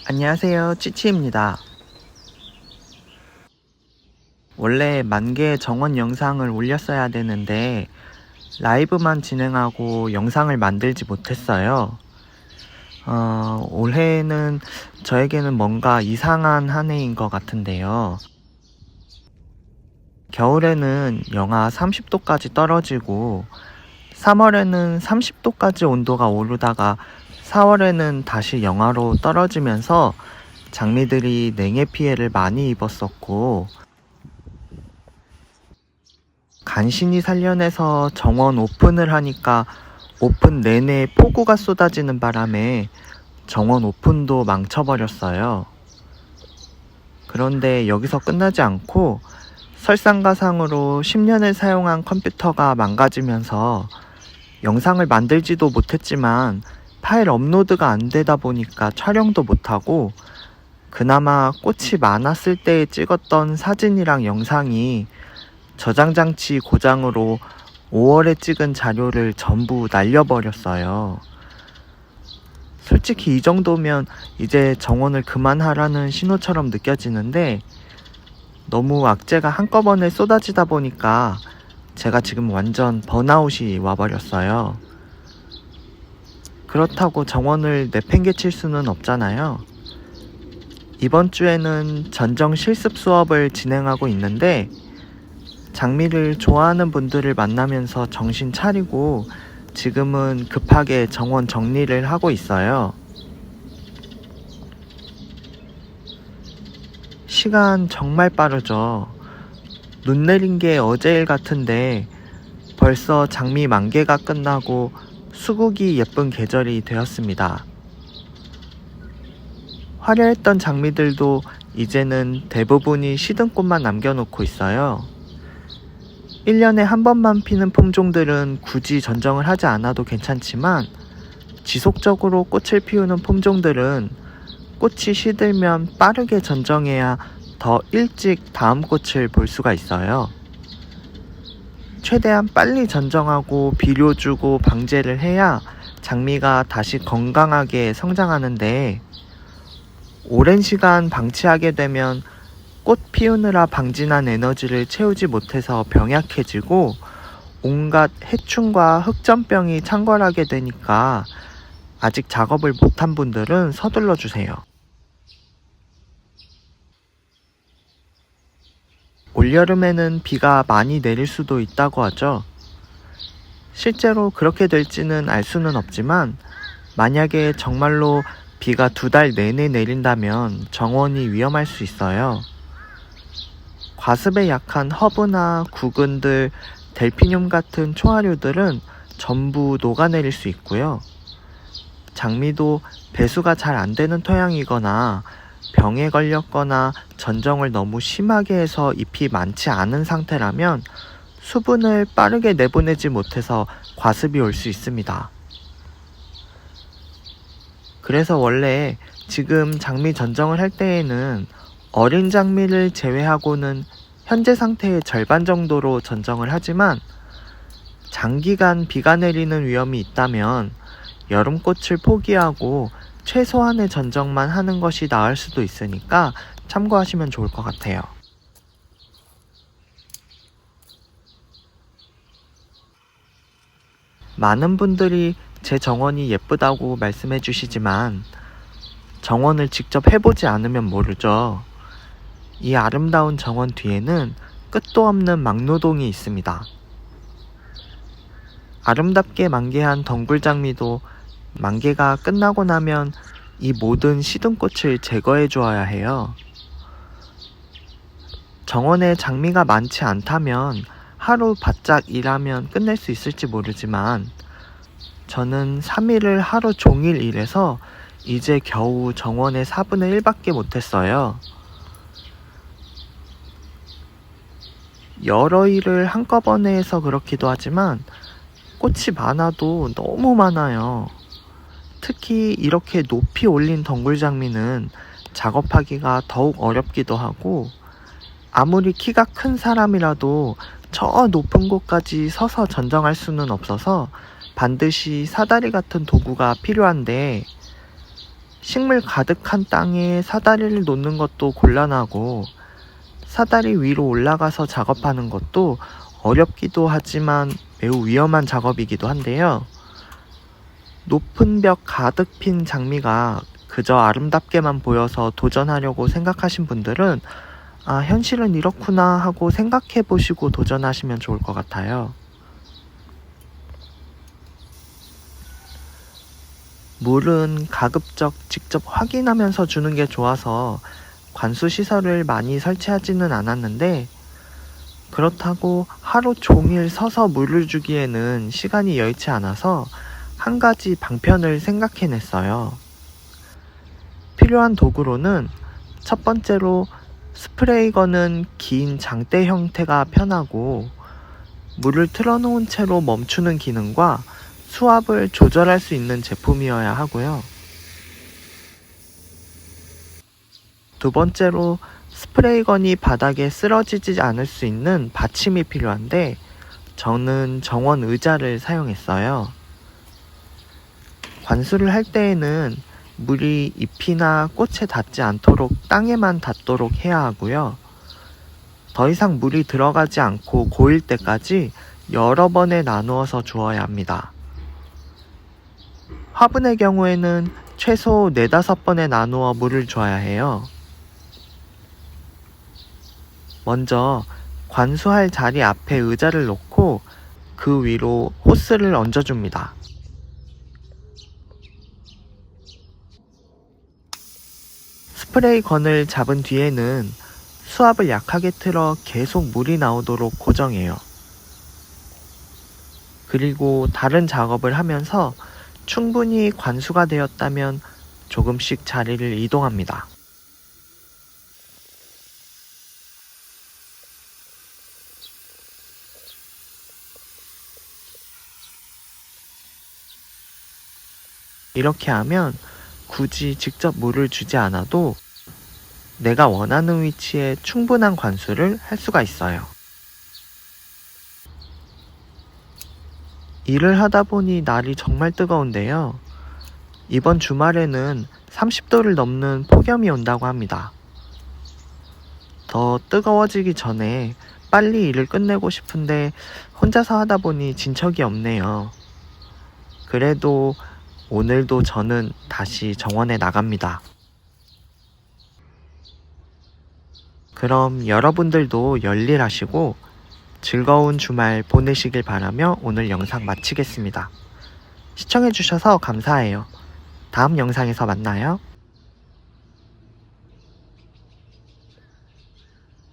안녕하세요, 찌치입니다. 원래 만개 정원 영상을 올렸어야 되는데 라이브만 진행하고 영상을 만들지 못했어요. 올해는 저에게는 뭔가 이상한 한 해인 것 같은데요. 겨울에는 영하 30도까지 떨어지고 3월에는 30도까지 온도가 오르다가 4월에는 다시 영하로 떨어지면서 장미들이 냉해 피해를 많이 입었었고, 간신히 살려내서 정원 오픈을 하니까 오픈 내내 폭우가 쏟아지는 바람에 정원 오픈도 망쳐버렸어요. 그런데 여기서 끝나지 않고 설상가상으로 10년을 사용한 컴퓨터가 망가지면서 영상을 만들지도 못했지만 파일 업로드가 안 되다 보니까 촬영도 못하고, 그나마 꽃이 많았을 때 찍었던 사진이랑 영상이 저장장치 고장으로 5월에 찍은 자료를 전부 날려버렸어요. 솔직히 이 정도면 이제 정원을 그만하라는 신호처럼 느껴지는데, 너무 악재가 한꺼번에 쏟아지다 보니까 제가 지금 완전 번아웃이 와버렸어요. 그렇다고 정원을 내팽개칠 수는 없잖아요. 이번 주에는 전정 실습 수업을 진행하고 있는데, 장미를 좋아하는 분들을 만나면서 정신 차리고 지금은 급하게 정원 정리를 하고 있어요. 시간 정말 빠르죠. 눈 내린 게 어제일 같은데 벌써 장미 만개가 끝나고 수국이 예쁜 계절이 되었습니다. 화려했던 장미들도 이제는 대부분이 시든꽃만 남겨놓고 있어요. 1년에 한 번만 피는 품종들은 굳이 전정을 하지 않아도 괜찮지만, 지속적으로 꽃을 피우는 품종들은 꽃이 시들면 빠르게 전정해야 더 일찍 다음 꽃을 볼 수가 있어요. 최대한 빨리 전정하고 비료 주고 방제를 해야 장미가 다시 건강하게 성장하는데, 오랜 시간 방치하게 되면 꽃 피우느라 방진한 에너지를 채우지 못해서 병약해지고 온갖 해충과 흑점병이 창궐하게 되니까 아직 작업을 못한 분들은 서둘러 주세요. 올여름에는 비가 많이 내릴 수도 있다고 하죠. 실제로 그렇게 될지는 알 수는 없지만, 만약에 정말로 비가 2달 내내 내린다면 정원이 위험할 수 있어요. 과습에 약한 허브나 구근들, 델피늄 같은 초하류들은 전부 녹아내릴 수 있고요. 장미도 배수가 잘 안 되는 토양이거나 병에 걸렸거나 전정을 너무 심하게 해서 잎이 많지 않은 상태라면 수분을 빠르게 내보내지 못해서 과습이 올 수 있습니다. 그래서 원래 지금 장미 전정을 할 때에는 어린 장미를 제외하고는 현재 상태의 절반 정도로 전정을 하지만, 장기간 비가 내리는 위험이 있다면 여름꽃을 포기하고 최소한의 전정만 하는 것이 나을 수도 있으니까 참고하시면 좋을 것 같아요. 많은 분들이 제 정원이 예쁘다고 말씀해 주시지만 정원을 직접 해보지 않으면 모르죠. 이 아름다운 정원 뒤에는 끝도 없는 막노동이 있습니다. 아름답게 만개한 덩굴장미도 만개가 끝나고 나면 이 모든 시든꽃을 제거해 주어야 해요. 정원에 장미가 많지 않다면 하루 바짝 일하면 끝낼 수 있을지 모르지만, 저는 3일을 하루 종일 일해서 이제 겨우 정원의 4분의 1밖에 못했어요. 여러 일을 한꺼번에 해서 그렇기도 하지만 꽃이 많아도 너무 많아요. 특히 이렇게 높이 올린 덩굴장미는 작업하기가 더욱 어렵기도 하고, 아무리 키가 큰 사람이라도 저 높은 곳까지 서서 전정할 수는 없어서 반드시 사다리 같은 도구가 필요한데, 식물 가득한 땅에 사다리를 놓는 것도 곤란하고 사다리 위로 올라가서 작업하는 것도 어렵기도 하지만 매우 위험한 작업이기도 한데요. 높은 벽 가득 핀 장미가 그저 아름답게만 보여서 도전하려고 생각하신 분들은 현실은 이렇구나 하고 생각해 보시고 도전하시면 좋을 것 같아요. 물은 가급적 직접 확인하면서 주는 게 좋아서 관수 시설을 많이 설치하지는 않았는데 그렇다고 하루 종일 서서 물을 주기에는 시간이 여의치 않아서 한 가지 방편을 생각해냈어요. 필요한 도구로는 첫 번째로 스프레이건은 긴 장대 형태가 편하고 물을 틀어놓은 채로 멈추는 기능과 수압을 조절할 수 있는 제품이어야 하고요. 두 번째로 스프레이건이 바닥에 쓰러지지 않을 수 있는 받침이 필요한데 저는 정원 의자를 사용했어요. 관수를 할 때에는 물이 잎이나 꽃에 닿지 않도록 땅에만 닿도록 해야 하고요. 더 이상 물이 들어가지 않고 고일 때까지 여러 번에 나누어서 주어야 합니다. 화분의 경우에는 최소 4-5번에 나누어 물을 줘야 해요. 먼저 관수할 자리 앞에 의자를 놓고 그 위로 호스를 얹어줍니다. 스프레이 건을 잡은 뒤에는 수압을 약하게 틀어 계속 물이 나오도록 고정해요. 그리고 다른 작업을 하면서 충분히 관수가 되었다면 조금씩 자리를 이동합니다. 이렇게 하면 굳이 직접 물을 주지 않아도 내가 원하는 위치에 충분한 관수를 할 수가 있어요. 일을 하다 보니 날이 정말 뜨거운데요. 이번 주말에는 30도를 넘는 폭염이 온다고 합니다. 더 뜨거워지기 전에 빨리 일을 끝내고 싶은데 혼자서 하다 보니 진척이 없네요. 그래도 오늘도 저는 다시 정원에 나갑니다. 그럼 여러분들도 열일하시고 즐거운 주말 보내시길 바라며 오늘 영상 마치겠습니다. 시청해주셔서 감사해요. 다음 영상에서 만나요.